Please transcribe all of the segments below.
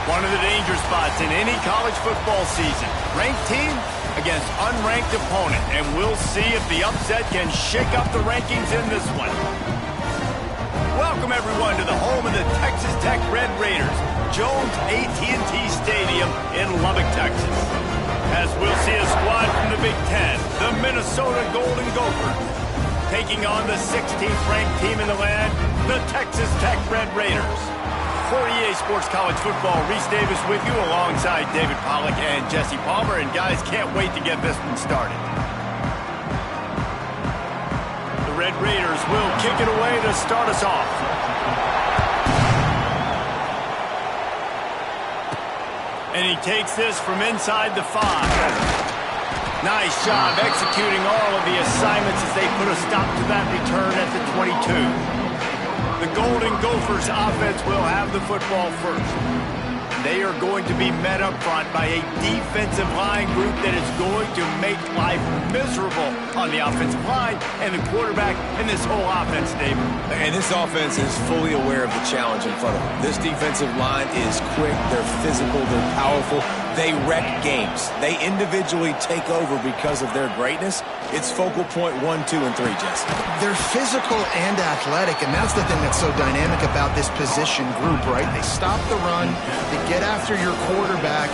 One of the danger spots in any college football season. Ranked team against unranked opponent. And we'll see if the upset can shake up the rankings in this one. Welcome, everyone, to the home of the Texas Tech Red Raiders, Jones AT&T Stadium in Lubbock, Texas. As we'll see a squad from the Big Ten, the Minnesota Golden Gophers, taking on the 16th ranked team in the land, the Texas Tech Red Raiders. For EA Sports College Football, Reese Davis with you alongside David Pollack and Jesse Palmer. And guys, can't wait to get this one started. The Red Raiders will kick it away to start us off. And he takes this from inside the 5. Nice job executing all of the assignments as they put a stop to that return at the 22. The Golden Gophers offense will have the football first. They are going to be met up front by a defensive line group that is going to make life miserable on the offensive line and the quarterback and this whole offense, David. And this offense is fully aware of the challenge in front of them. This defensive line is quick, they're physical, they're powerful. They wreck games. They individually take over because of their greatness. It's focal point 1, 2, and 3, Jesse. They're physical and athletic, and that's the thing that's so dynamic about this position group, right? They stop the run, they get after your quarterback.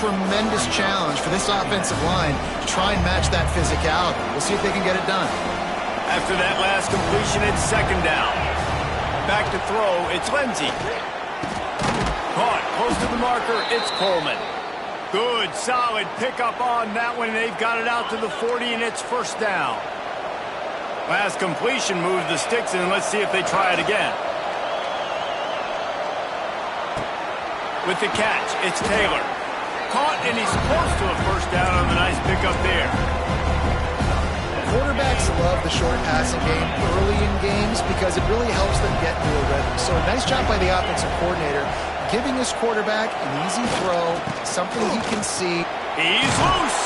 Tremendous challenge for this offensive line to try and match that physicality. We'll see if they can get it done. After that last completion, it's second down. Back to throw, it's Lindsey. Caught, close to the marker, it's Coleman. Good, solid pickup on that one. They've got it out to the 40, and it's first down. Last completion moves the sticks, and let's see if they try it again. With the catch, it's Taylor. Caught, and he's close to a first down on the nice pickup there. Quarterbacks love the short passing game early in games because it really helps them get into a rhythm. So a nice job by the offensive coordinator, giving his quarterback an easy throw, something he can see. He's loose.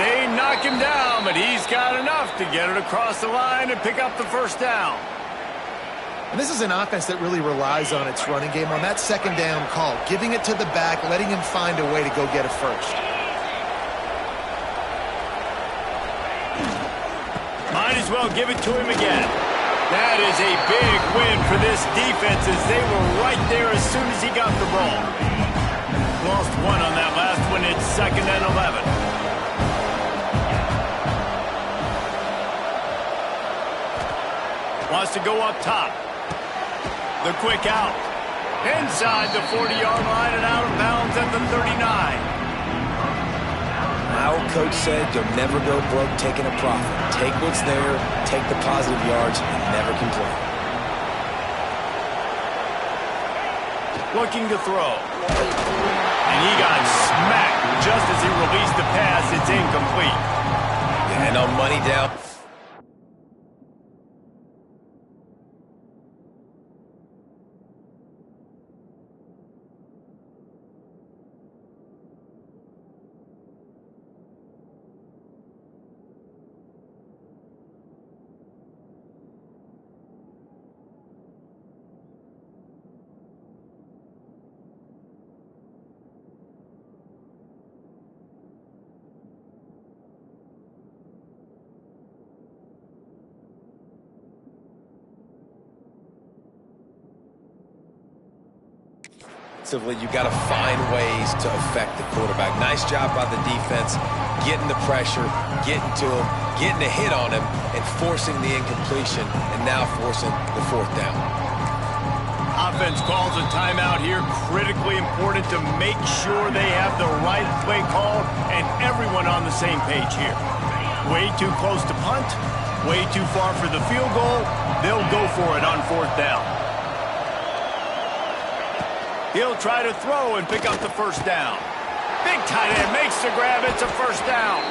They knock him down, but he's got enough to get it across the line and pick up the first down. And this is an offense that really relies on its running game on that second down call, giving it to the back, letting him find a way to go get a first. Might as well give it to him again. That is a big win for this defense as they were right there as soon as he got the ball. Lost one on that last one. It's second and 11. Wants to go up top. The quick out. Inside the 40-yard line and out of bounds at the 39. Our coach said you'll never go broke taking a profit. Take what's there, take the positive yards, and never complain. Looking to throw. And he got smacked just as he released the pass. It's incomplete. And on money down. You got to find ways to affect the quarterback. Nice job by the defense, getting the pressure, getting to him, getting a hit on him, and forcing the incompletion, and now forcing the fourth down. Offense calls a timeout here. Critically important to make sure they have the right play called and everyone on the same page here. Way too close to punt, way too far for the field goal. They'll go for it on fourth down. He'll try to throw and pick up the first down. Big tight end makes the grab. It's a first down.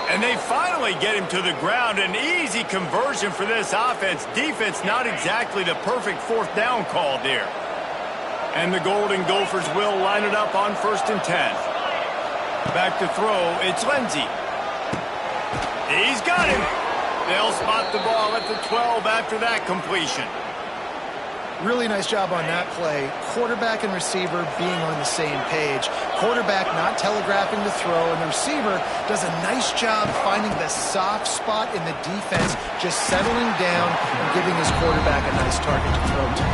And they finally get him to the ground. An easy conversion for this offense. Defense not exactly the perfect fourth down call there. And the Golden Gophers will line it up on 1st and 10. Back to throw. It's Lindsey. He's got him. They'll spot the ball at the 12 after that completion. Really nice job on that play. Quarterback and receiver being on the same page. Quarterback not telegraphing the throw, and the receiver does a nice job finding the soft spot in the defense, just settling down and giving his quarterback a nice target to throw to.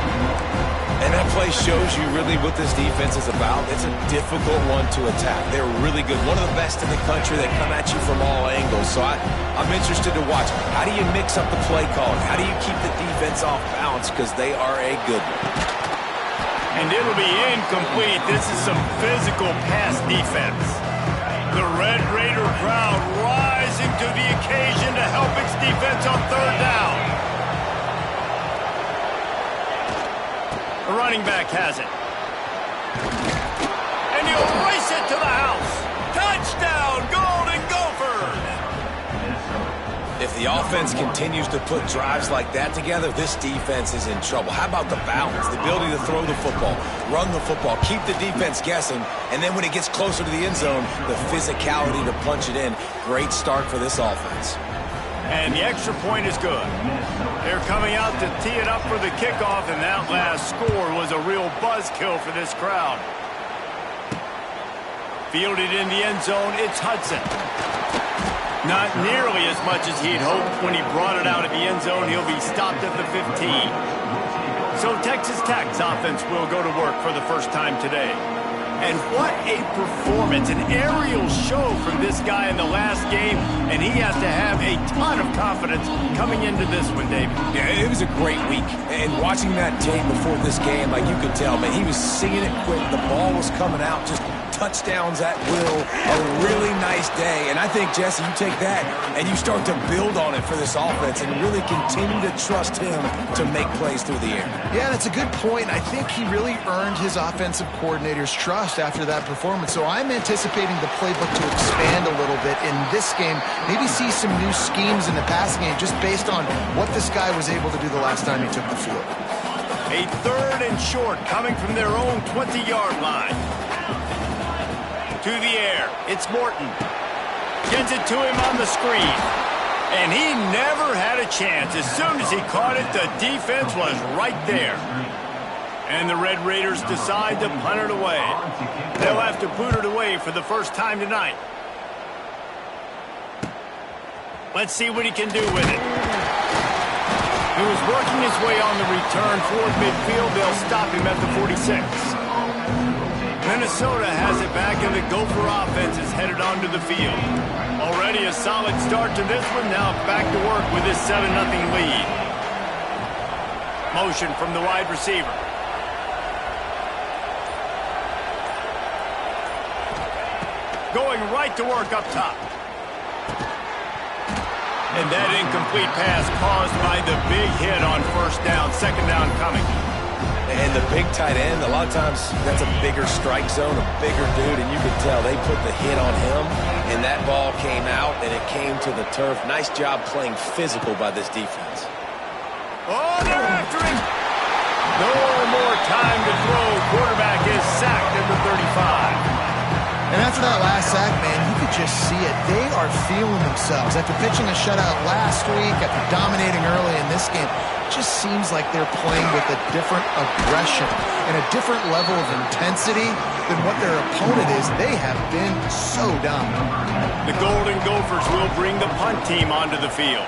And that play shows you really what this defense is about. It's a difficult one to attack. They're really good. One of the best in the country. They come at you from all angles. So I'm interested to watch. How do you mix up the play calling? How do you keep the defense off balance? Because they are a good one. And it'll be incomplete. This is some physical pass defense. The Red Raider crowd rising to the occasion to help its defense on third down. The running back has it. And he'll race it to the house. Touchdown, Golden Gophers! If the offense continues to put drives like that together, this defense is in trouble. How about the balance, the ability to throw the football, run the football, keep the defense guessing, and then when it gets closer to the end zone, the physicality to punch it in. Great start for this offense. And the extra point is good. They're coming out to tee it up for the kickoff, and that last score was a real buzzkill for this crowd. Fielded in the end zone, it's Hudson. Not nearly as much as he'd hoped when he brought it out of the end zone. He'll be stopped at the 15. So Texas Tech's offense will go to work for the first time today. And what a performance, an aerial show from this guy in the last game, and he has to have a ton of confidence coming into this one, David. Yeah, it was a great week, and watching that tape before this game, like you could tell, man, he was singing it quick, the ball was coming out, just touchdowns at will, a really nice day, and I think, Jesse, you take that and you start to build on it for this offense and really continue to trust him to make plays through the air. Yeah, that's a good point. I think he really earned his offensive coordinator's trust after that performance. So I'm anticipating the playbook to expand a little bit in this game, maybe see some new schemes in the passing game just based on what this guy was able to do the last time he took the field. A third and short coming from their own 20-yard line. To the air, it's Morton. Gets it to him on the screen. And he never had a chance. As soon as he caught it, the defense was right there. And the Red Raiders decide to punt it away. They'll have to boot it away for the first time tonight. Let's see what he can do with it. He was working his way on the return toward midfield. They'll stop him at the 46. Minnesota has it back, and the Gopher offense is headed onto the field. Already a solid start to this one. Now back to work with this 7-0 lead. Motion from the wide receiver. Going right to work up top. And that incomplete pass caused by the big hit on first down. Second down coming. And the big tight end, a lot of times that's a bigger strike zone, a bigger dude, and you could tell they put the hit on him, and that ball came out, and it came to the turf. Nice job playing physical by this defense. Oh, they're after him. No more time to throw. Quarterback is sacked at the 35. And after that last sack, man, you could just see it. They are feeling themselves. After pitching a shutout last week, after dominating early in this game, it just seems like they're playing with a different aggression and a different level of intensity than what their opponent is. They have been so dominant. The Golden Gophers will bring the punt team onto the field.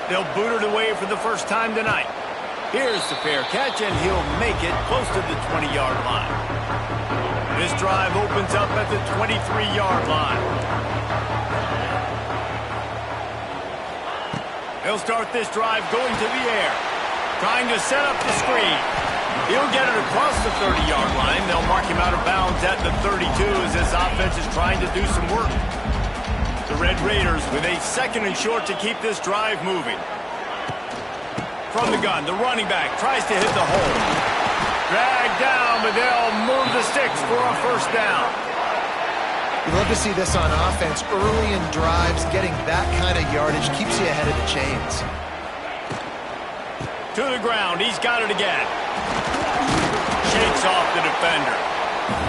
They'll boot it away for the first time tonight. Here's the fair catch, and he'll make it close to the 20-yard line. This drive opens up at the 23-yard line. He'll start this drive going to the air, trying to set up the screen. He'll get it across the 30-yard line. They'll mark him out of bounds at the 32 as this offense is trying to do some work. The Red Raiders with a second and short to keep this drive moving. From the gun, the running back tries to hit the hole. Dragged down, but they'll move the sticks for a first down. You love to see this on offense. Early in drives, getting that kind of yardage keeps you ahead of the chains. To the ground, he's got it again. Shakes off the defender.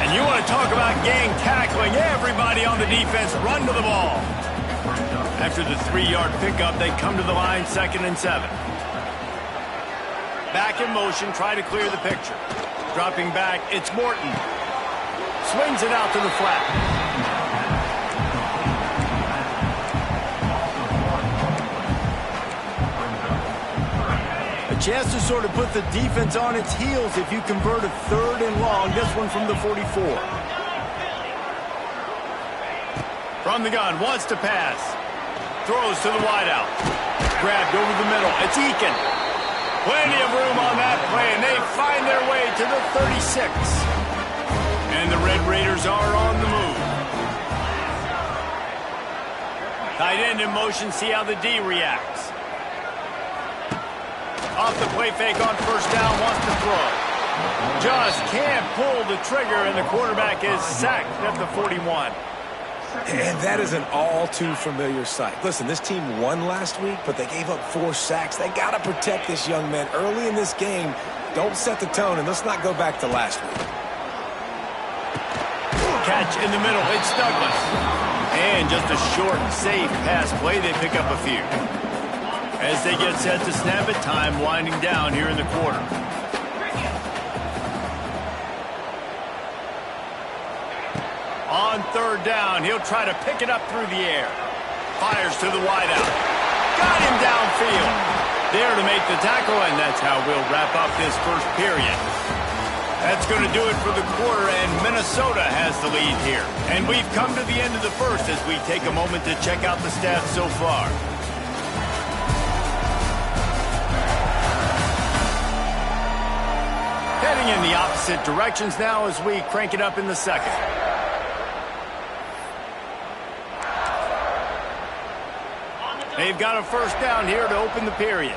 And you want to talk about gang tackling. Everybody on the defense run to the ball. After the 3-yard pickup, they come to the line, 2nd and 7. Back in motion, try to clear the picture. Dropping back, it's Morton. Swings it out to the flat. A chance to sort of put the defense on its heels if you convert a 3rd and long. This one from the 44. From the gun, wants to pass. Throws to the wideout. Grabbed over the middle. It's Eakin. Plenty of room on that play, and they find their way to the 36. And the Red Raiders are on the move. Tight end in motion, see how the D reacts. Off the play fake on first down, wants to throw. Just can't pull the trigger, and the quarterback is sacked at the 41. And that is an all-too-familiar sight. Listen, this team won last week, but they gave up 4 sacks. They got to protect this young man early in this game. Don't set the tone, and let's not go back to last week. Catch in the middle. It's Douglas. And just a short, safe pass play. They pick up a few. As they get set to snap it, time winding down here in the quarter. On 3rd down, he'll try to pick it up through the air. Fires to the wideout. Got him downfield. There to make the tackle, and that's how we'll wrap up this first period. That's going to do it for the quarter, and Minnesota has the lead here. And we've come to the end of the first as we take a moment to check out the stats so far. Heading in the opposite directions now as we crank it up in the second. They've got a first down here to open the period.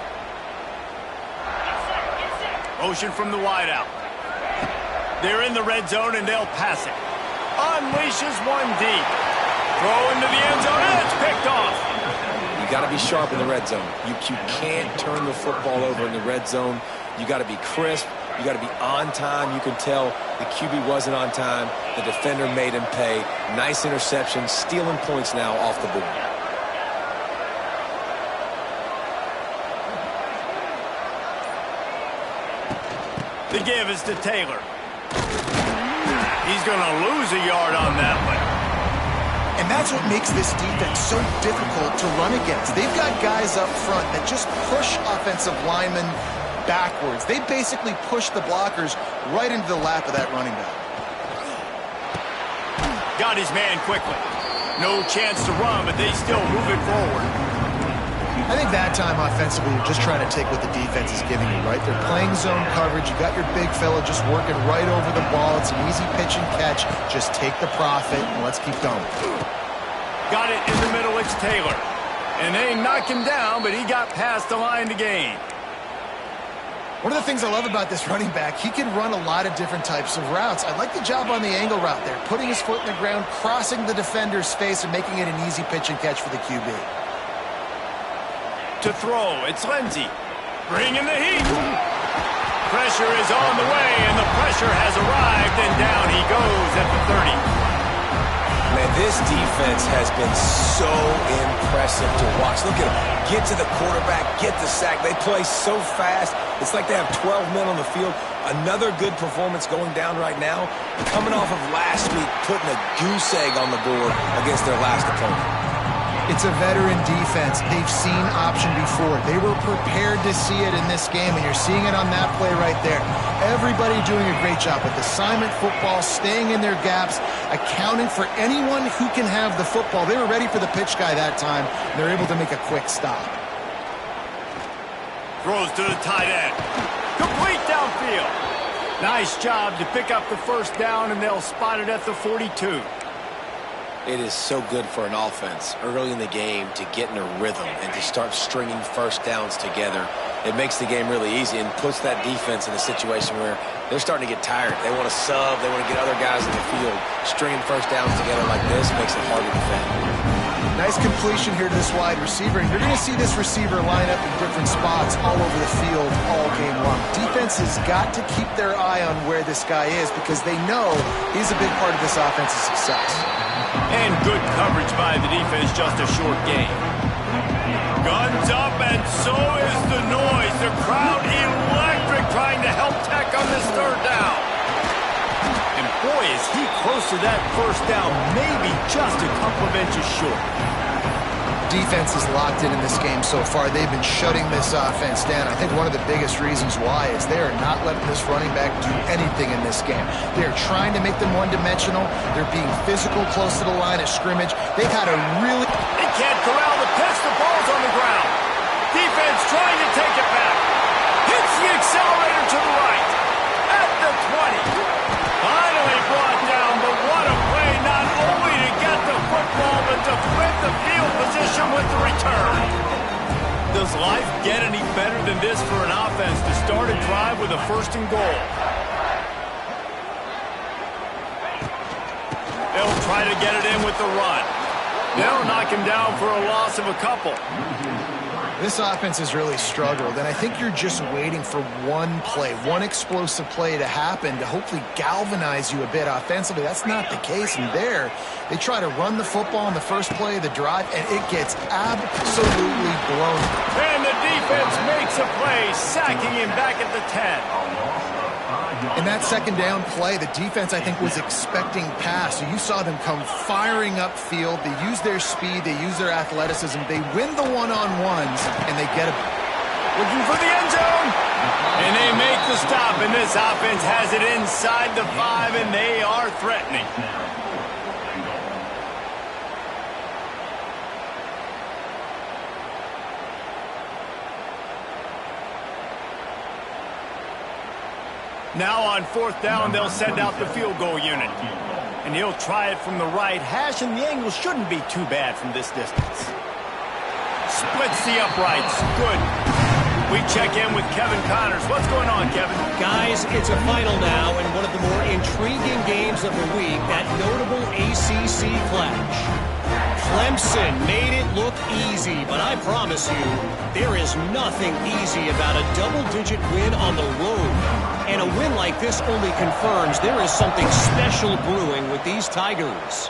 Motion from the wideout. They're in the red zone, and they'll pass it. Unleashes one deep. Throw into the end zone, and it's picked off. You got to be sharp in the red zone. You can't turn the football over in the red zone. You got to be crisp. You got to be on time. You can tell the QB wasn't on time. The defender made him pay. Nice interception, stealing points now off the board. The give is to Taylor. He's going to lose a yard on that one. And that's what makes this defense so difficult to run against. They've got guys up front that just push offensive linemen backwards. They basically push the blockers right into the lap of that running back. Got his man quickly. No chance to run, but they still move it forward. I think that time offensively, you're just trying to take what the defense is giving you, right? They're playing zone coverage. You got your big fella just working right over the ball. It's an easy pitch and catch. Just take the profit, and let's keep going. Got it in the middle. It's Taylor. And they knock him down, but he got past the line to gain. One of the things I love about this running back, he can run a lot of different types of routes. I like the job on the angle route there, putting his foot in the ground, crossing the defender's face, and making it an easy pitch and catch for the QB. To throw, it's Lindsey. Bringing the heat. Pressure is on the way, and the pressure has arrived, and down he goes at the 30. Man, this defense has been so impressive to watch. Look at them. Get to the quarterback, get the sack. They play so fast. It's like they have 12 men on the field. Another good performance going down right now. Coming off of last week, putting a goose egg on the board against their last opponent. It's a veteran defense. They've seen option before. They were prepared to see it in this game, and you're seeing it on that play right there. Everybody doing a great job with assignment football, staying in their gaps, accounting for anyone who can have the football. They were ready for the pitch guy that time. They're able to make a quick stop. Throws to the tight end. Complete downfield. Nice job to pick up the first down, and they'll spot it at the 42. It is so good for an offense early in the game to get in a rhythm and to start stringing first downs together. It makes the game really easy and puts that defense in a situation where they're starting to get tired. They want to sub. They want to get other guys in the field. Stringing first downs together like this makes it hard to defend. Nice completion here to this wide receiver. And you're going to see this receiver line up in different spots all over the field all game long. Defense has got to keep their eye on where this guy is because they know he's a big part of this offense's success. And good coverage by the defense, just a short game. Guns up, and so is the noise. The crowd electric on this third down. And boy, is he close to that first down, maybe just a couple of inches short. Defense is locked in this game so far. They've been shutting this offense down. I think one of the biggest reasons why is they are not letting this running back do anything in this game. They're trying to make them one-dimensional. They're being physical close to the line of scrimmage. They've had a really... They can't corral the pitch. The ball's on the ground. Defense trying to take it back. Hits the accelerator to the right. At the 20. Finally brought down, but what a play, not only to get the football, but to flip the field position with the return. Does life get any better than this for an offense to start a drive with a first and goal? They'll try to get it in with the run. They'll knock him down for a loss of a couple. This offense has really struggled, and I think you're just waiting for one play, one explosive play to happen to hopefully galvanize you a bit offensively. That's not the case, and there, they try to run the football in the first play of the drive, and it gets absolutely blown. And the defense makes a play, sacking him back at the 10. In that second down play, the defense, I think, was expecting pass. So you saw them come firing upfield. They use their speed. They use their athleticism. They win the one-on-ones, and they get it. Looking for the end zone. And they make the stop, and this offense has it inside the 5, and they are threatening. Now on fourth down, they'll send out the field goal unit. And he'll try it from the right hash, and the angle shouldn't be too bad from this distance. Splits the uprights. Good. We check in with Kevin Connors. What's going on, Kevin? Guys, it's a final now, and one of the more intriguing games of the week, that notable ACC clash. Clemson made it look easy, but I promise you, there is nothing easy about a double-digit win on the road. And a win like this only confirms there is something special brewing with these Tigers.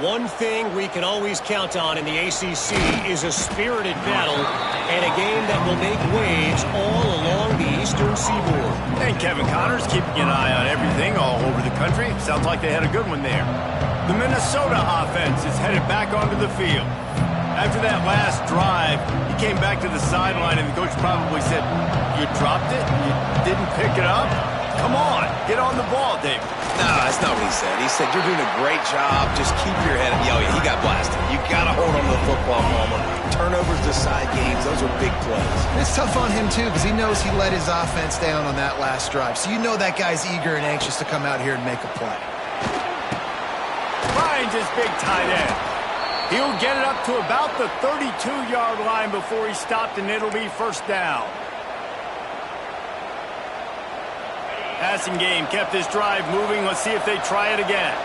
One thing we can always count on in the ACC is a spirited battle and a game that will make waves all along the Eastern Seaboard. And Kevin Connors keeping an eye on everything all over the country. Sounds like they had a good one there. The Minnesota offense is headed back onto the field. After that last drive, he came back to the sideline, and the coach probably said, "You dropped it? You didn't pick it up? Come on, get on the ball, Dave." No, that's not what he said. He said, "You're doing a great job. Just keep your head up." Yeah, he got blasted. You got to hold on to the football, Palmer. Turnovers decide games. Those are big plays. It's tough on him, too, because he knows he let his offense down on that last drive. So you know that guy's eager and anxious to come out here and make a play. Finds his big tight end. He'll get it up to about the 32-yard line before he stopped, and it'll be first down. Passing game kept this drive moving. Let's see if they try it again.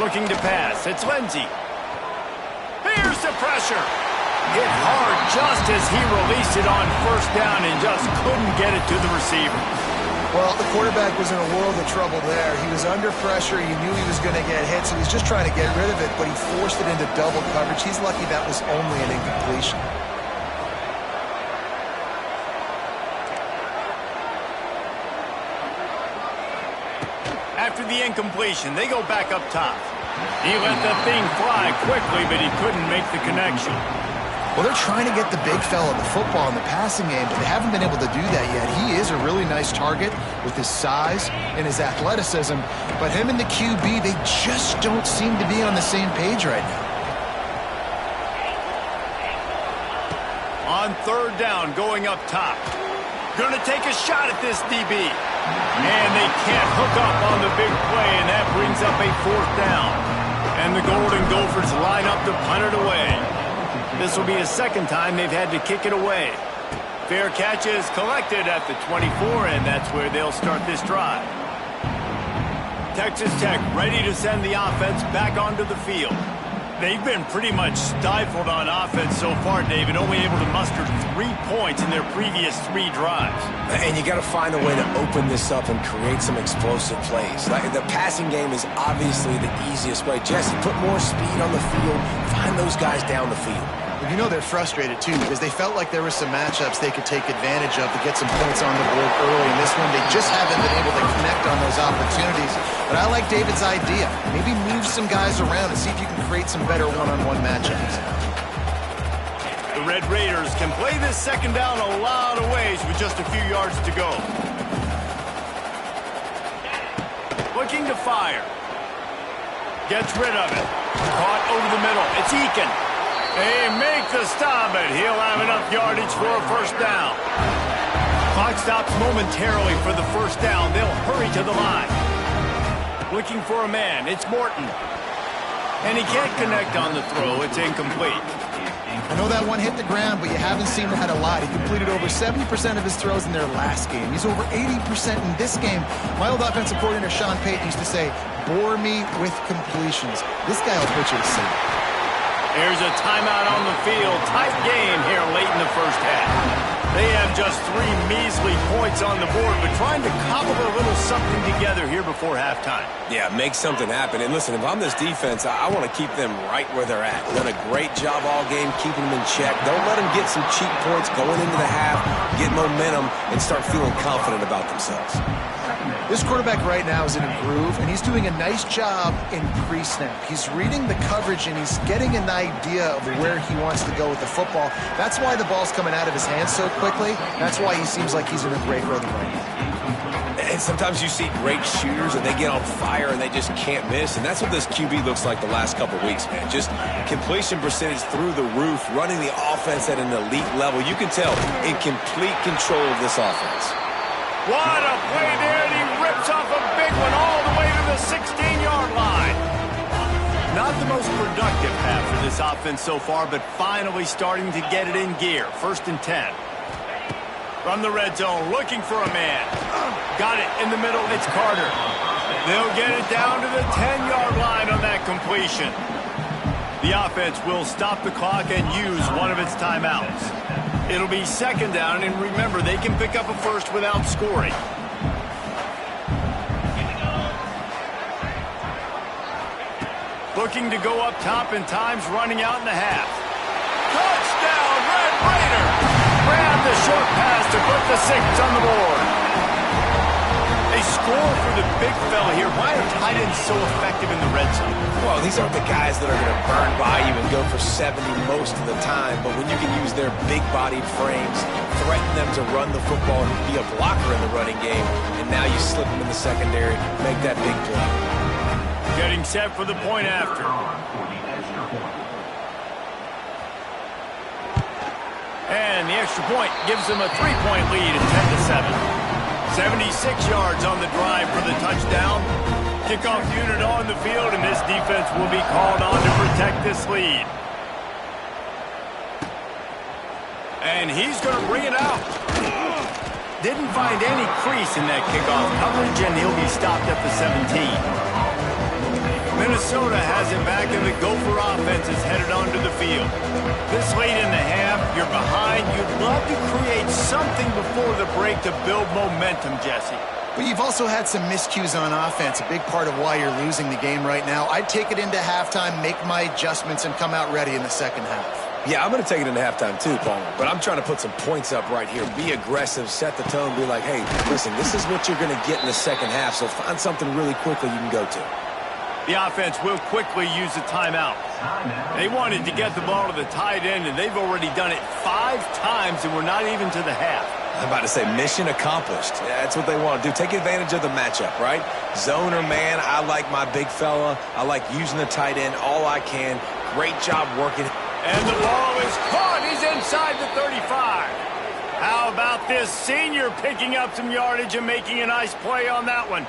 Looking to pass. It's Lindsey. Here's the pressure. Hit hard just as he released it on first down and just couldn't get it to the receiver. Well, the quarterback was in a world of trouble there. He was under pressure. He knew he was going to get hit, so he was just trying to get rid of it, but he forced it into double coverage. He's lucky that was only an incompletion. After the incompletion, they go back up top. He let the thing fly quickly, but he couldn't make the connection. Well, they're trying to get the big fella the football in the passing game, but they haven't been able to do that yet. He is a really nice target with his size and his athleticism, but him and the QB, they just don't seem to be on the same page right now. On third down, going up top. Going to take a shot at this DB. And they can't hook up on the big play, and that brings up a fourth down. And the Golden Gophers line up to punt it away. This will be a second time they've had to kick it away. Fair catch is collected at the 24, and that's where they'll start this drive. Texas Tech ready to send the offense back onto the field. They've been pretty much stifled on offense so far, David, only able to muster 3 points in their previous 3 drives. And you got to find a way to open this up and create some explosive plays. Like the passing game is obviously the easiest way. Jesse, put more speed on the field. Find those guys down the field. Well, you know they're frustrated, too, because they felt like there were some matchups they could take advantage of to get some points on the board early. In this one, they just haven't been able to connect on those opportunities. But I like David's idea. Maybe move some guys around and see if you can create some better one-on-one matchups. The Red Raiders can play this second down a lot of ways with just a few yards to go. Looking to fire. Gets rid of it. Caught over the middle. It's Eakin. They make the stop, but he'll have enough yardage for a first down. Clock stops momentarily for the first down. They'll hurry to the line. Looking for a man. It's Morton. And he can't connect on the throw. It's incomplete. I know that one hit the ground, but you haven't seen that a lot. He completed over 70% of his throws in their last game. He's over 80% in this game. My old offensive coordinator, Sean Payton, used to say, bore me with completions. This guy will put you to sleep. Here's a timeout on the field. Tight game here late in the first half. They have just 3 measly points on the board, but trying to cobble a little something together here before halftime. Yeah, make something happen. And listen, if I'm this defense, I want to keep them right where they're at. Done a great job all game keeping them in check. Don't let them get some cheap points going into the half, get momentum, and start feeling confident about themselves. This quarterback right now is in a groove, and he's doing a nice job in pre-snap. He's reading the coverage, and he's getting an idea of where he wants to go with the football. That's why the ball's coming out of his hands so quickly. That's why he seems like he's in a great rhythm right now. And sometimes you see great shooters, and they get on fire, and they just can't miss. And that's what this QB looks like the last couple weeks, man. Just completion percentage through the roof, running the offense at an elite level. You can tell in complete control of this offense. What a play there, and he rips off a big one all the way to the 16-yard line. Not the most productive half for this offense so far, but finally starting to get it in gear. 1st and 10. From the red zone, looking for a man. Got it in the middle, it's Carter. They'll get it down to the 10-yard line on that completion. The offense will stop the clock and use one of its timeouts. It'll be 2nd down, and remember, they can pick up a first without scoring. Looking to go up top, and time's running out in the half. Touchdown, Red Raider! Grab the short pass to put the 6 on the board. They score for the big fella here. Why are tight ends so effective in the red zone? Well, these aren't the guys that are going to burn by you and go for 70 most of the time, but when you can use their big-bodied frames, threaten them to run the football and be a blocker in the running game, and now you slip them in the secondary, make that big play. Getting set for the point after. And the extra point gives them a 3-point lead at 10-7. 76 yards on the drive for the touchdown. Kickoff unit on the field, and this defense will be called on to protect this lead. And he's going to bring it out. Didn't find any crease in that kickoff coverage, and he'll be stopped at the 17. Minnesota has it back, and the Gopher offense is headed onto the field. This late in the half, you're behind. You'd love to create something before the break to build momentum, Jesse. But you've also had some miscues on offense, a big part of why you're losing the game right now. I'd take it into halftime, make my adjustments, and come out ready in the second half. Yeah, I'm going to take it into halftime too, Palmer. But I'm trying to put some points up right here. Be aggressive, set the tone, be like, hey, listen, this is what you're going to get in the second half, so find something really quickly you can go to. The offense will quickly use a timeout. They wanted to get the ball to the tight end, and they've already done it 5 times, and we're not even to the half. I'm about to say mission accomplished. That's what they want to do. Take advantage of the matchup, right? Zone or man, I like my big fella. I like using the tight end all I can. Great job working. And the ball is caught. He's inside the 35. How about this senior picking up some yardage and making a nice play on that one?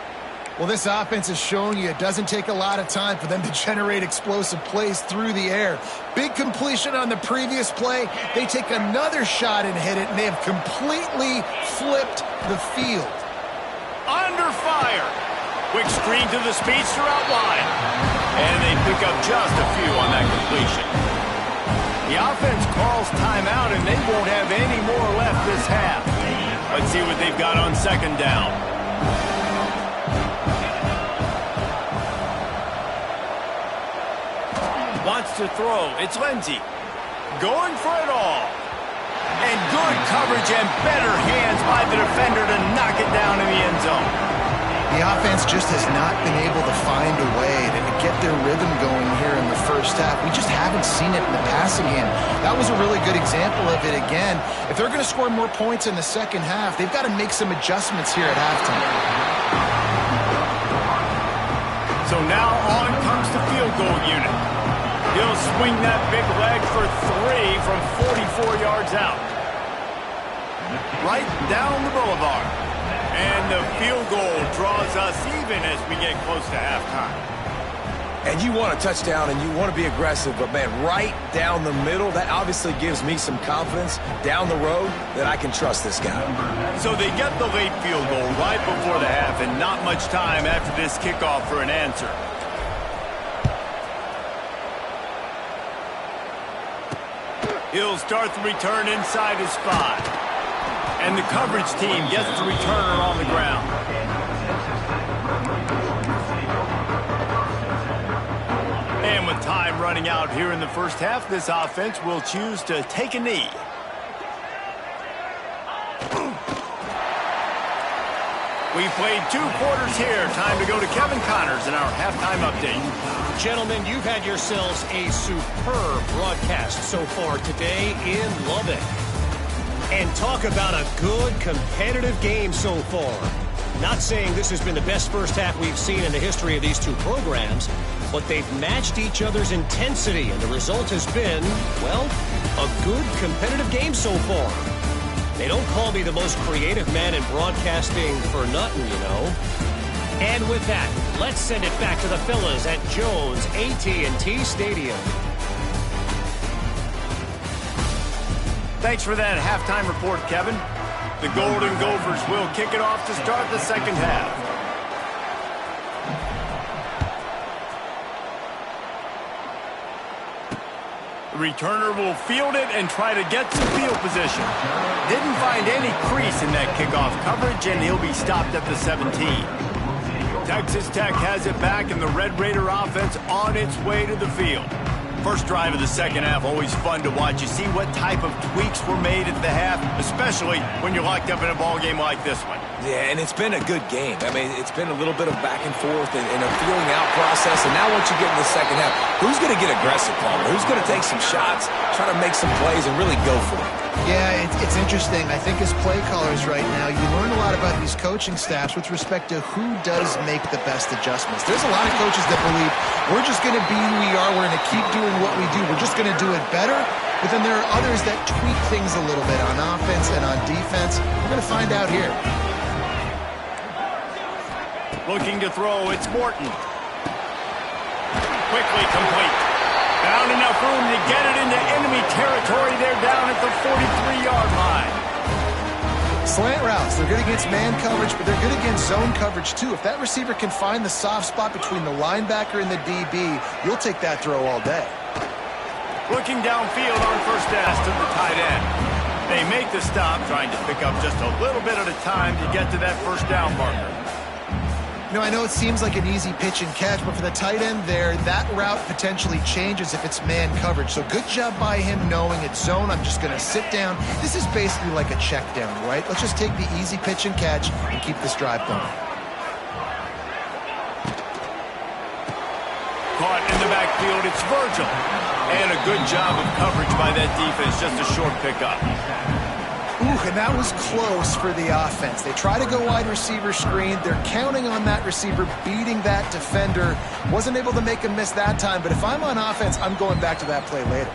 Well, this offense has shown you it doesn't take a lot of time for them to generate explosive plays through the air. Big completion on the previous play. They take another shot and hit it, and they have completely flipped the field. Under fire. Quick screen to the speedster out wide. And they pick up just a few on that completion. The offense calls timeout, and they won't have any more left this half. Let's see what they've got on 2nd down. Wants to throw. It's Lindsey. going for it all. And good coverage and better hands by the defender to knock it down in the end zone. The offense just has not been able to find a way to get their rhythm going here in the first half. We just haven't seen it in the passing game. That was a really good example of it again. If they're going to score more points in the second half, they've got to make some adjustments here at halftime. So now on comes the field goal unit. He'll swing that big leg for 3 from 44 yards out. Right down the boulevard. And the field goal draws us even as we get close to halftime. And you want a touchdown and you want to be aggressive, but, man, right down the middle, that obviously gives me some confidence down the road that I can trust this guy. So they get the late field goal right before the half and not much time after this kickoff for an answer. He'll start the return inside his 5. And the coverage team gets the returner on the ground. And with time running out here in the first half, this offense will choose to take a knee. We played 2 quarters here. Time to go to Kevin Connors in our halftime update. Gentlemen, you've had yourselves a superb broadcast so far today in Lubbock. And talk about a good competitive game so far. Not saying this has been the best first half we've seen in the history of these two programs, but they've matched each other's intensity, and the result has been, well, a good competitive game so far. They don't call me the most creative man in broadcasting for nothing, you know. And with that, let's send it back to the fellas at Jones AT&T Stadium. Thanks for that halftime report, Kevin. The Golden Gophers will kick it off to start the second half. The returner will field it and try to get some field position. Didn't find any crease in that kickoff coverage, and he'll be stopped at the 17. Texas Tech has it back, and the Red Raider offense on its way to the field. First drive of the second half, always fun to watch. You see what type of tweaks were made at the half, especially when you're locked up in a ball game like this one. Yeah, and it's been a good game. I mean, it's been a little bit of back and forth and a feeling out process. And now once you get in the second half, who's going to get aggressive, Palmer? Who's going to take some shots, try to make some plays, and really go for it? Yeah, it's interesting. I think as play callers right now, you learn a lot about these coaching staffs with respect to who does make the best adjustments. There's a lot of coaches that believe we're just going to be who we are. We're going to keep doing what we do. We're just going to do it better. But then there are others that tweak things a little bit on offense and on defense. We're going to find out here. Looking to throw, it's Morton. Quickly complete. Found enough room to get it into enemy territory. They're down at the 43-yard line. Slant routes, they're good against man coverage, but they're good against zone coverage too. If that receiver can find the soft spot between the linebacker and the DB, you'll take that throw all day. Looking downfield on first down to the tight end. They make the stop, trying to pick up just a little bit at a time to get to that first down marker. You know, I know it seems like an easy pitch and catch, but for the tight end there, that route potentially changes if it's man coverage. So good job by him knowing it's zone. I'm just going to sit down. This is basically like a check down, right? Let's just take the easy pitch and catch and keep this drive going. Caught in the backfield, it's Virgil. And a good job of coverage by that defense, just a short pickup. Ooh, and that was close for the offense. They try to go wide receiver screen. They're counting on that receiver beating that defender. Wasn't able to make him miss that time, but if I'm on offense, I'm going back to that play later.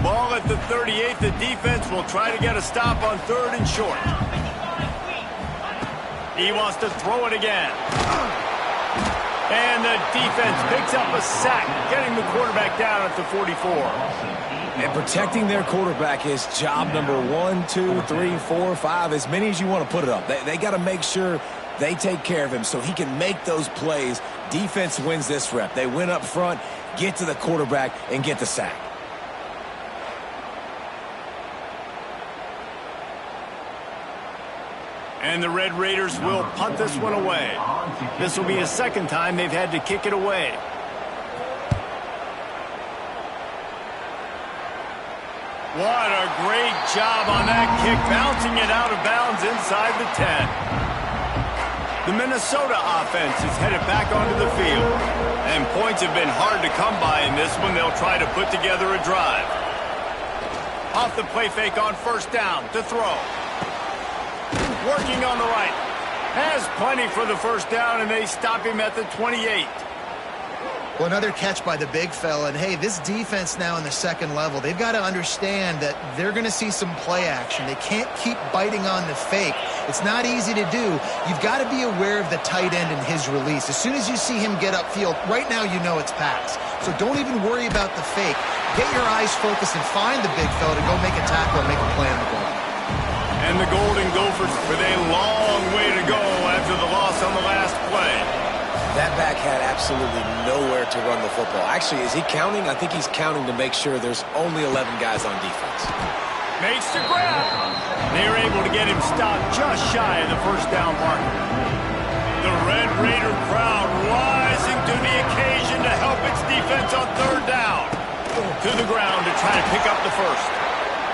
Ball at the 38. The defense will try to get a stop on third and short. He wants to throw it again. And the defense picks up a sack, getting the quarterback down at the 44. And protecting their quarterback is job number 1, 2, 3, 4, 5, as many as you want to put it up. They got to make sure they take care of him so he can make those plays. Defense wins this rep. They win up front, get to the quarterback, and get the sack. And the Red Raiders will punt this one away. This will be the second time they've had to kick it away. What a great job on that kick, bouncing it out of bounds inside the 10. The Minnesota offense is headed back onto the field. And points have been hard to come by in this one. They'll try to put together a drive. Off the play fake on first down to throw. Working on the right. Has plenty for the first down, and they stop him at the 28. Well, another catch by the big fella. And, hey, this defense now in the second level, they've got to understand that they're going to see some play action. They can't keep biting on the fake. It's not easy to do. You've got to be aware of the tight end and his release. As soon as you see him get upfield, right now you know it's pass. So don't even worry about the fake. Get your eyes focused and find the big fella to go make a tackle and make a play on the ball. And the Golden Gophers with a long way to go after the loss on the last play. That back had absolutely nowhere to run the football. Actually, is he counting? I think he's counting to make sure there's only 11 guys on defense. Makes the grab. They're able to get him stopped just shy of the first down marker. The Red Raider crowd rising to the occasion to help its defense on third down. To the ground to try to pick up the first.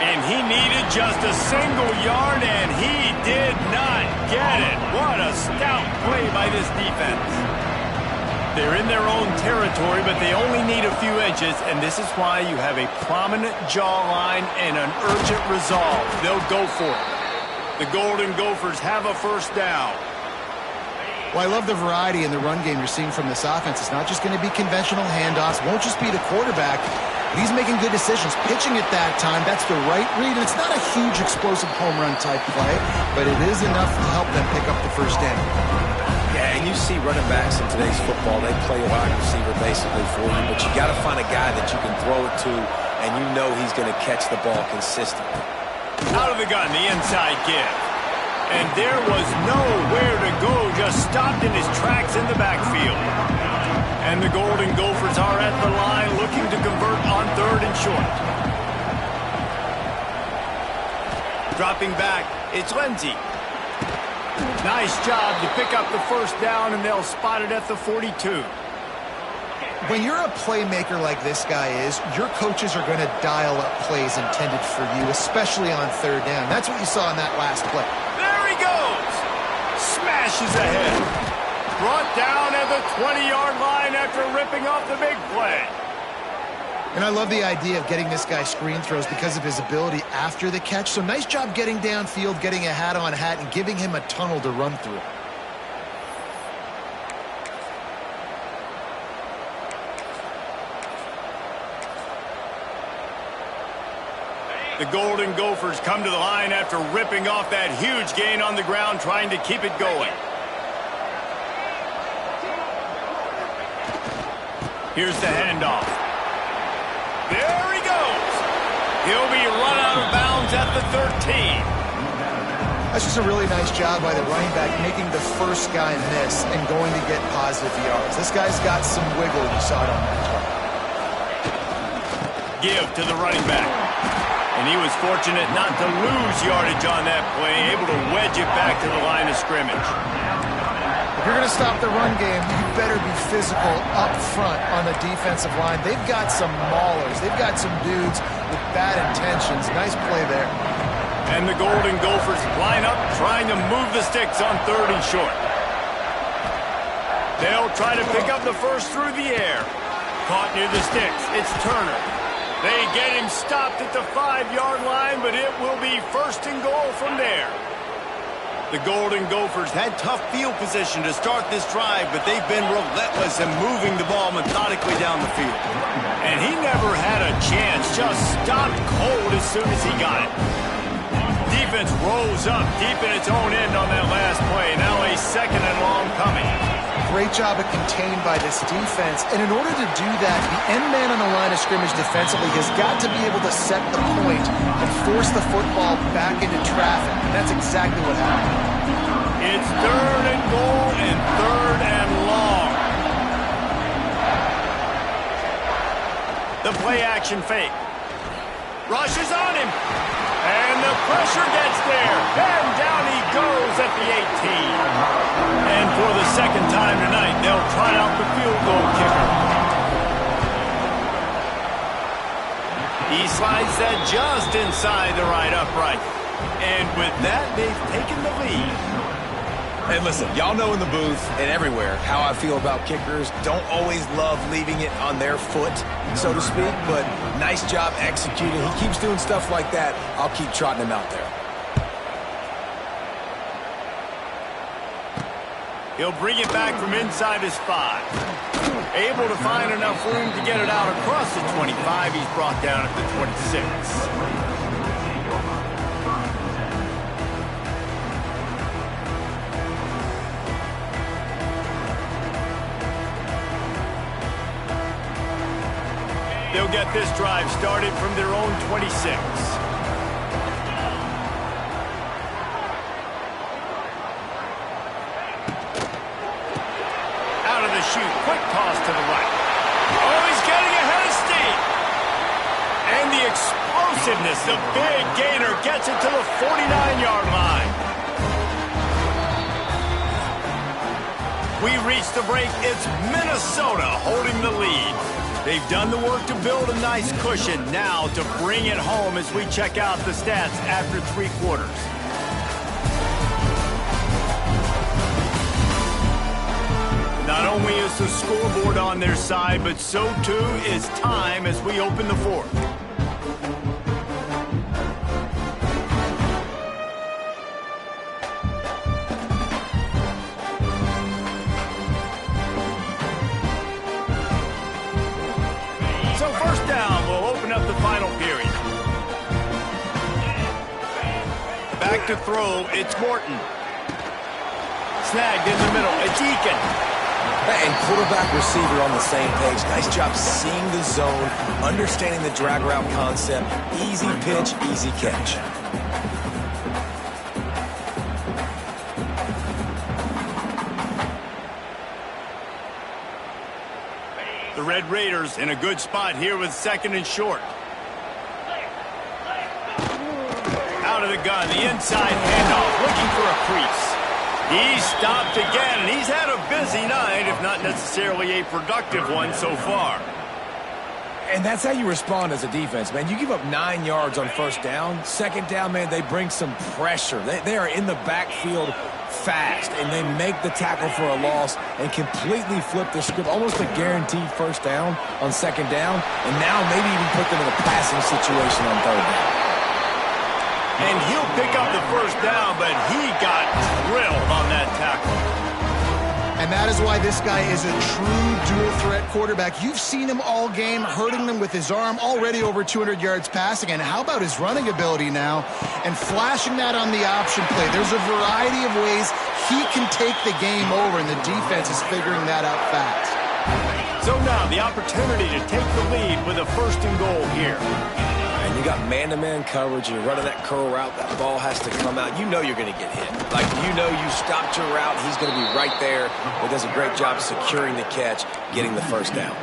And he needed just a single yard, and he did not get it. What a stout play by this defense. They're in their own territory, but they only need a few inches, and this is why you have a prominent jawline and an urgent resolve. They'll go for it. The Golden Gophers have a first down. Well, I love the variety in the run game you're seeing from this offense. It's not just going to be conventional handoffs. It won't just be the quarterback. He's making good decisions. Pitching at that time, that's the right read. And it's not a huge explosive home run type play, but it is enough to help them pick up the first down. Yeah, and you see running backs in today's football, they play a wide receiver basically for you, but you got to find a guy that you can throw it to, and you know he's going to catch the ball consistently. Out of the gun, the inside give. And there was nowhere to go, just stopped in his tracks in the backfield. And the Golden Gophers are at the line looking to convert on third and short. Dropping back, it's Lindsey. Nice job to pick up the first down, and they'll spot it at the 42. When you're a playmaker like this guy is, your coaches are going to dial up plays intended for you, especially on third down. That's what you saw in that last play. There he goes! Smashes ahead. Brought down at the 20-yard line after ripping off the big play. And I love the idea of getting this guy screen throws because of his ability after the catch. So nice job getting downfield, getting a hat-on hat, and giving him a tunnel to run through. The Golden Gophers come to the line after ripping off that huge gain on the ground, trying to keep it going. Here's the handoff. There he goes. He'll be run out of bounds at the 13. That's just a really nice job by the running back, making the first guy miss and going to get positive yards. This guy's got some wiggle. You saw it on that play. Give to the running back. And he was fortunate not to lose yardage on that play, able to wedge it back to the line of scrimmage. If you're going to stop the run game, you better be physical up front on the defensive line. They've got some maulers. They've got some dudes with bad intentions. Nice play there. And the Golden Gophers line up, trying to move the sticks on third and short. They'll try to pick up the first through the air. Caught near the sticks. It's Turner. They get him stopped at the 5-yard line, but it will be first and goal from there. The Golden Gophers had tough field position to start this drive, but they've been relentless in moving the ball methodically down the field. And he never had a chance, just stopped cold as soon as he got it. Defense rose up deep in its own end on that last play. Now a second and long coming. Great job of contained by this defense. And in order to do that, the end man on the line of scrimmage defensively has got to be able to set the point and force the football back into traffic. And that's exactly what happened. It's third and goal and third and long. The play action fake. Rushes on him. And the pressure gets there. And down he goes at the 18. And for the second time tonight, they'll try out the field goal kicker. He slides that just inside the right upright. And with that, they've taken the lead. And listen, y'all know in the booth and everywhere how I feel about kickers. Don't always love leaving it on their foot, so to speak, but nice job executing. He keeps doing stuff like that. I'll keep trotting him out there. He'll bring it back from inside his 5. Able to find enough room to get it out across the 25. He's brought down at the 26. They'll get this drive started from their own 26. Out of the chute, quick toss to the right. Oh, he's getting ahead of steam. And the explosiveness, the big gainer gets it to the 49-yard line. We reach the break. It's Minnesota holding the lead. They've done the work to build a nice cushion. Now to bring it home as we check out the stats after 3 quarters. Not only is the scoreboard on their side, but so too is time as we open the 4th. So first down, we'll open up the final period. Back to throw, it's Morton. Snagged in the middle, it's Eakin. And quarterback receiver on the same page. Nice job seeing the zone, understanding the drag route concept. Easy pitch, easy catch. The Red Raiders in a good spot here with 2nd and short. Out of the gun, the inside handoff, looking for a crease. He's stopped again, and he's had a busy night, if not necessarily a productive one so far. And that's how you respond as a defense, man. You give up 9 yards on first down. 2nd down, man, they bring some pressure. They are in the backfield fast, and they make the tackle for a loss and completely flip the script. Almost a guaranteed first down on 2nd down, and now maybe even put them in a passing situation on 3rd down. And he'll pick up the first down, but he got drilled on that tackle. And that is why this guy is a true dual-threat quarterback. You've seen him all game, hurting them with his arm, already over 200 yards passing. And how about his running ability now? And flashing that on the option play. There's a variety of ways he can take the game over, and the defense is figuring that out fast. So now the opportunity to take the lead with a 1st and goal here. And you got man-to-man coverage, you're running that curl route, that ball has to come out. You know you're going to get hit. Like, you know you stopped your route, he's going to be right there. He does a great job securing the catch, getting the first down.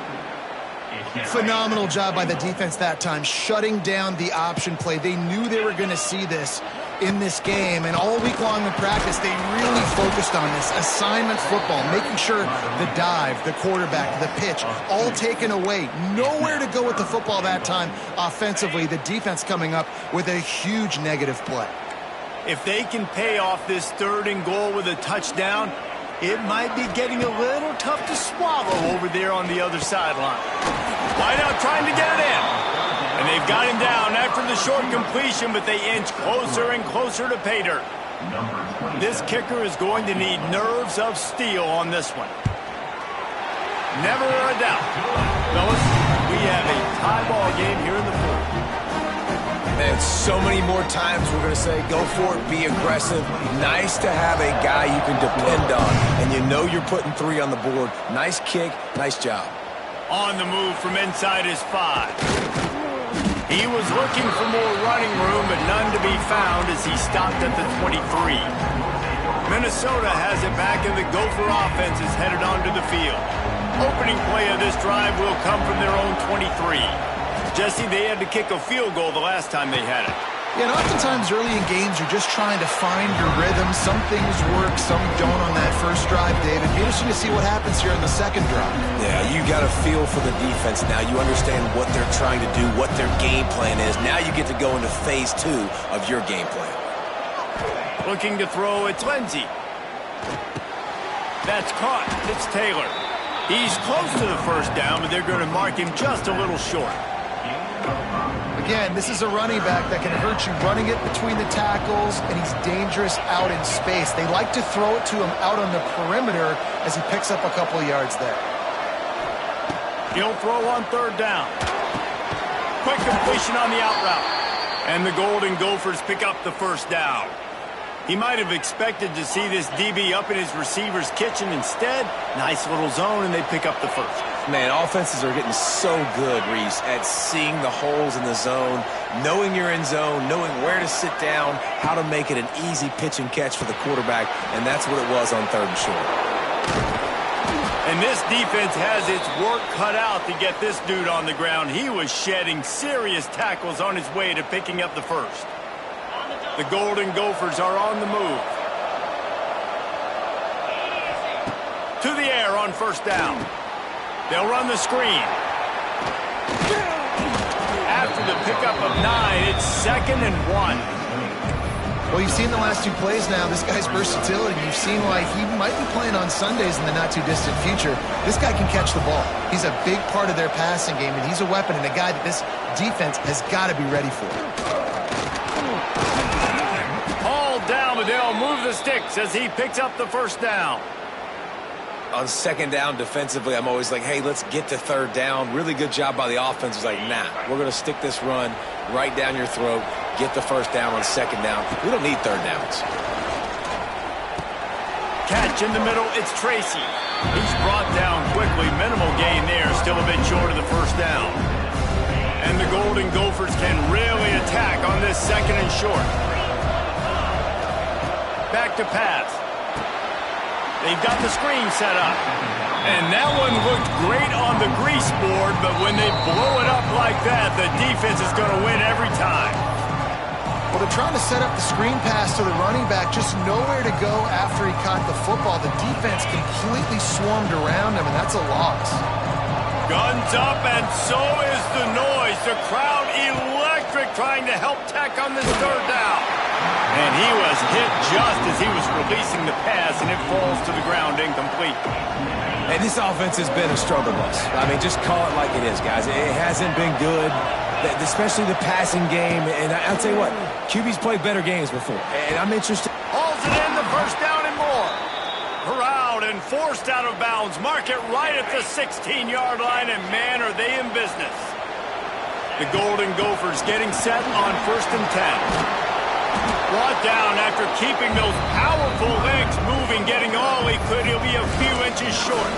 Phenomenal job by the defense that time, shutting down the option play. They knew they were going to see this in this game, and all week long in practice, they really focused on this assignment football, making sure the dive, the quarterback, the pitch, all taken away. Nowhere to go with the football that time offensively. The defense coming up with a huge negative play. If they can pay off this 3rd and goal with a touchdown, it might be getting a little tough to swallow over there on the other sideline. Wideout trying to get it in. And they've got him down after the short completion, but they inch closer and closer to pay dirt. This kicker is going to need nerves of steel on this one. Never a doubt. Fellas, we have a tie ball game here in the 4th. Man, so many more times we're going to say, go for it, be aggressive. Nice to have a guy you can depend on, and you know you're putting 3 on the board. Nice kick, nice job. On the move from inside his 5. He was looking for more running room, but none to be found as he stopped at the 23. Minnesota has it back, and the Gopher offense is headed onto the field. Opening play of this drive will come from their own 23. Jesse, they had to kick a field goal the last time they had it. Yeah, and oftentimes early in games, you're just trying to find your rhythm. Some things work, some don't on that first drive, David. Be interesting to see what happens here in the second drive. Yeah, you got a feel for the defense now. You understand what they're trying to do, what their game plan is. Now you get to go into phase 2 of your game plan. Looking to throw, it's Lindsey. That's caught. It's Taylor. He's close to the first down, but they're going to mark him just a little short. Again, this is a running back that can hurt you running it between the tackles, and he's dangerous out in space. They like to throw it to him out on the perimeter as he picks up a couple of yards there. He'll throw on third down. Quick completion on the out route. And the Golden Gophers pick up the first down. He might have expected to see this DB up in his receiver's kitchen. Instead, nice little zone, and they pick up the first. Man, offenses are getting so good, Reese, at seeing the holes in the zone, knowing you're in zone, knowing where to sit down, how to make it an easy pitch and catch for the quarterback, and that's what it was on third and short. And this defense has its work cut out to get this dude on the ground. He was shedding serious tackles on his way to picking up the first. The Golden Gophers are on the move. To the air on first down. They'll run the screen. After the pickup of 9, it's 2nd and 1. Well, you've seen the last 2 plays now. This guy's versatility. You've seen why he might be playing on Sundays in the not-too-distant future. This guy can catch the ball. He's a big part of their passing game, and he's a weapon and a guy that this defense has got to be ready for. Hauled down, but they'll move the sticks as he picks up the first down. On second down defensively, I'm always like, hey, let's get to third down. Really good job by the offense. It's like, nah, we're going to stick this run right down your throat, get the first down on second down. We don't need third downs. Catch in the middle, it's Tracy. He's brought down quickly. Minimal gain there, still a bit short of the first down. And the Golden Gophers can really attack on this 2nd and short. Back to pass. They've got the screen set up. And that one looked great on the grease board, but when they blow it up like that, the defense is going to win every time. Well, they're trying to set up the screen pass to the running back, just nowhere to go after he caught the football. The defense completely swarmed around him, and that's a loss. Guns up, and so is the noise. The crowd electric trying to help Tech on this third down. And he was hit just as he was releasing the pass, and it falls to the ground incomplete. And this offense has been a struggle bus. I mean, just call it like it is, guys. It hasn't been good, especially the passing game. And I'll tell you what, QB's played better games before. And I'm interested. Hauls it in, the first down and more. Corralled and forced out of bounds. Mark it right at the 16-yard line, and man, are they in business. The Golden Gophers getting set on 1st and 10. Brought down after keeping those powerful legs moving, getting all he could. He'll be a few inches short.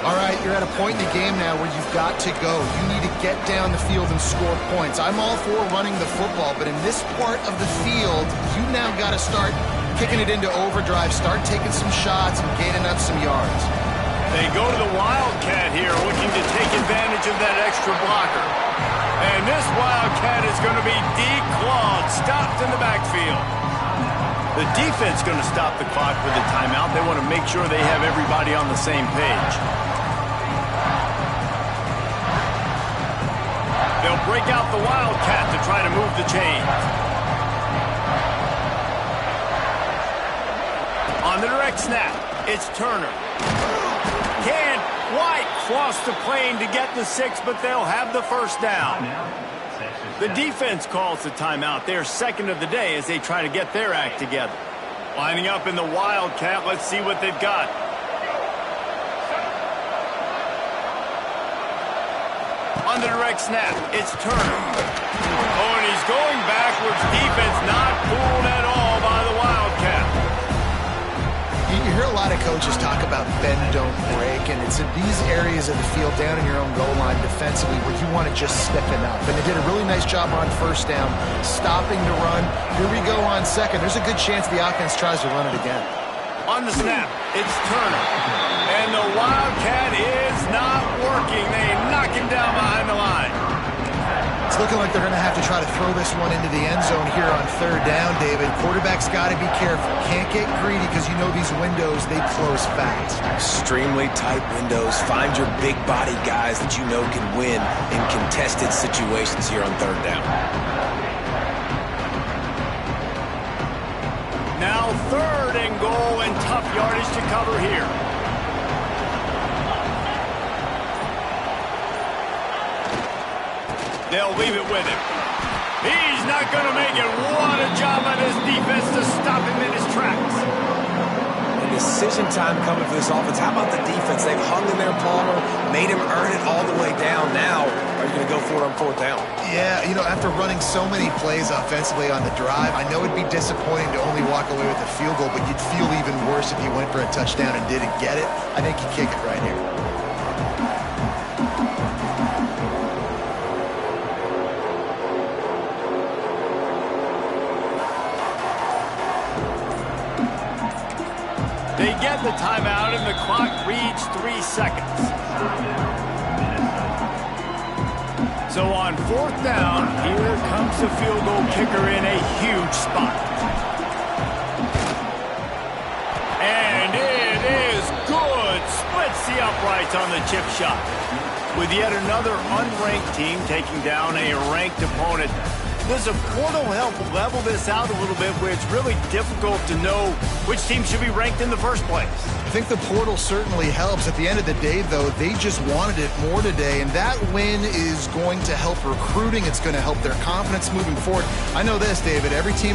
All right, you're at a point in the game now where you've got to go. You need to get down the field and score points. I'm all for running the football, but in this part of the field, you now got to start kicking it into overdrive, start taking some shots and gaining up some yards. They go to the Wildcat here, looking to take advantage of that extra blocker. And this Wildcat is going to be declawed, stopped in the backfield. The defense going to stop the clock with a timeout. They want to make sure they have everybody on the same page. They'll break out the Wildcat to try to move the chains. On the direct snap, it's Turner. Can't quite cross the plane to get the 6, but they'll have the first down. The defense calls the timeout. They're 2nd of the day as they try to get their act together. Lining up in the Wildcat, let's see what they've got. On the direct snap, it's Turner. Oh, and he's going backwards. Defense not fooled at all by the Wildcat. You hear a lot of coaches talk about bend, don't break, and it's in these areas of the field down in your own goal line defensively where you want to just stiffen up. And they did a really nice job on first down, stopping the run. Here we go on 2nd. There's a good chance the offense tries to run it again. On the snap, it's Turner. And the Wildcat is not working. They knock him down behind the line. It's looking like they're going to have to try to throw this one into the end zone here on third down, David. Quarterback's got to be careful. Can't get greedy because you know these windows, they close fast. Extremely tight windows. Find your big body guys that you know can win in contested situations here on third down. Now 3rd and goal and tough yardage to cover here. They'll leave it with him. He's not going to make it. What a job by this defense to stop him in his tracks. And decision time coming for this offense. How about the defense? They've hung in there, Palmer, made him earn it all the way down. Now, are you going to go for it on 4th down? Yeah, you know, after running so many plays offensively on the drive, I know it'd be disappointing to only walk away with a field goal, but you'd feel even worse if you went for a touchdown and didn't get it. I think you kick it right here. They get the timeout, and the clock reads 3 seconds. So on 4th down, here comes the field goal kicker in a huge spot. And it is good. Splits the uprights on the chip shot. With yet another unranked team taking down a ranked opponent, does a portal help level this out a little bit where it's really difficult to know which team should be ranked in the first place? I think the portal certainly helps. At the end of the day, though, they just wanted it more today, and that win is going to help recruiting. It's going to help their confidence moving forward. I know this, David, every team